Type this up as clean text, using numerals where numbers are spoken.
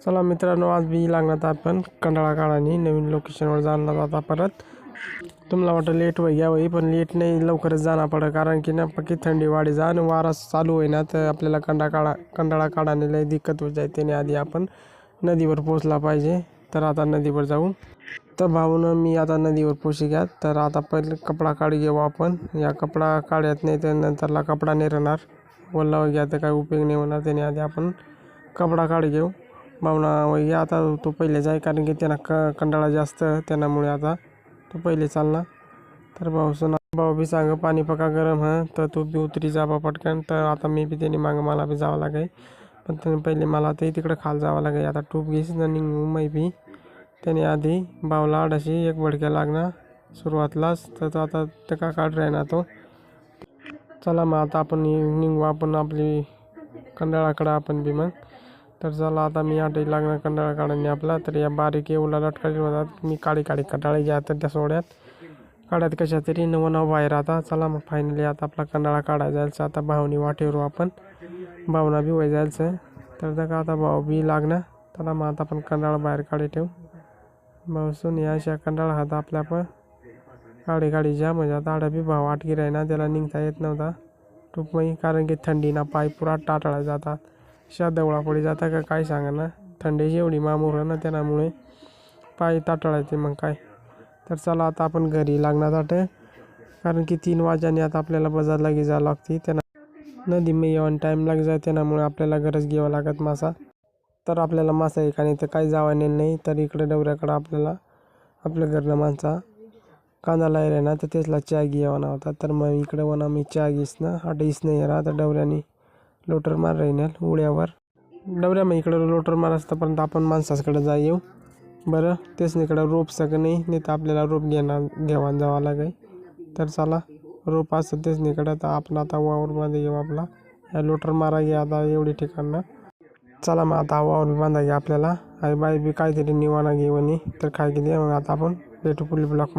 चला मित्रांनो, आज बी लागणार आपण कंडाळा काढानी नवीन लोकेशनवर जाणार आता परत. तुम्हाला वाटतं लेट होई घ्या होई, पण लेट नाही, लवकरच जाणं पडं. कारण की ना पक्की थंडी वाढी जा आणि वारा चालू होईना तर आपल्याला कंडाळा काढाने लय दिक्कत होत जाते. त्याने आधी आपण नदीवर पोचला पाहिजे. तर आता नदीवर जाऊ. तर भाऊनं मी आता नदीवर पोची घ्या. तर आता पहिले कपडा काढी घेऊ आपण. या कपडा काढत नाही तर नंतरला कपडा नाही राहणार, ओला घ्या तर काही उपयोग नाही होणार. त्याने आधी आपण कपडा काढी घेऊ. भावना वही आता तो पहिले जाय, कारण की त्यांना कंटाळा जास्त त्यामुळे आता तो पहिले चालना. तर भाऊ बी सांग पाणी पका गरम तर तू बी उतरी जा पटकन. तर आता मी बी त्याने मागं मला बी जावं लागे, पण त्याने पहिले मला ते तिकडे खाल जावं लागे. आता टूप घेस ना निघू मै बी. त्याने आधी भावला अडाशी एक बडक्या लागणार सुरुवातलाच. तर तो आता टका काढ राही ना तो. चला मग आता आपण निघू आपण आपली कंडाळाकडं आपण बी मग. तर चला आता मी आटे लागणार कंडाळा काढणे आपला. तर या बारीक एवढा लटकाळी होतात, मी काळी कंटाळे घ्या तर त्या सोड्यात काढ्यात कशा तरी नवं बाहेर. आता चला मग फायनली आता आपला कंडाळा काढायला जायचं. आता भावनी वाटेवर आपण भावना बी वय जायचं. तर का आता भाऊ बी लागणार. चला मग आता आपण कंडाळा बाहेर काढी ठेवू. भाऊसून या अशा कंडाळा हाता आपल्या पण काढी ज्या म्हणजे आता आडा बी भाव आटकी राही ना, त्याला निघता येत नव्हता टूपमही. कारण की थंडीना पाय पुरा टाटाळा जातात, शा दवळा पडी जाता का काय सांगा ना. थंडीची एवढी मामूर ना, त्यामुळे पाय ताटाळायचे मग काय. तर चला आता आपण घरी लागणार आटे, कारण की 3 वाजाने आता आपल्याला बाजार लागी जावं लागते. त्यांना नदी मी येऊन टाईम लाग जाय, त्यामुळे आपल्याला गरज घ्यावं लागत मासा. तर आपल्याला मासा एका तर काही जावाने नाही. तर इकडे डवऱ्याकडं आपल्याला आपल्या घरनं माणसा कांदा लायला ना, तर त्याचला चहा घ्यावा होता. तर मग इकडे वना मी चहा घेस ना आठीस नाही राहा. तर डवऱ्याने लोटर मार राहील उड्यावर डवऱ्या मग इकडं लोटर मार असतापर्यंत आपण माणसाकडे जा येऊ. बरं तेच इकडं रोप सगळं नाही तर आपल्याला रोप घेवान जावं लागेल. तर चला रोप असतं तेच इकडं. तर आपण आता वावरमध्ये घेऊ आपला या लोटर मारा घ्या आता एवढी ठिकाणं. चला मग आता वावर बांधा घ्या आपल्याला. आई बाई बी काहीतरी निवाणा घेऊन तर काय केली. मग आता आपण भेटू पुढील ब्लॉक.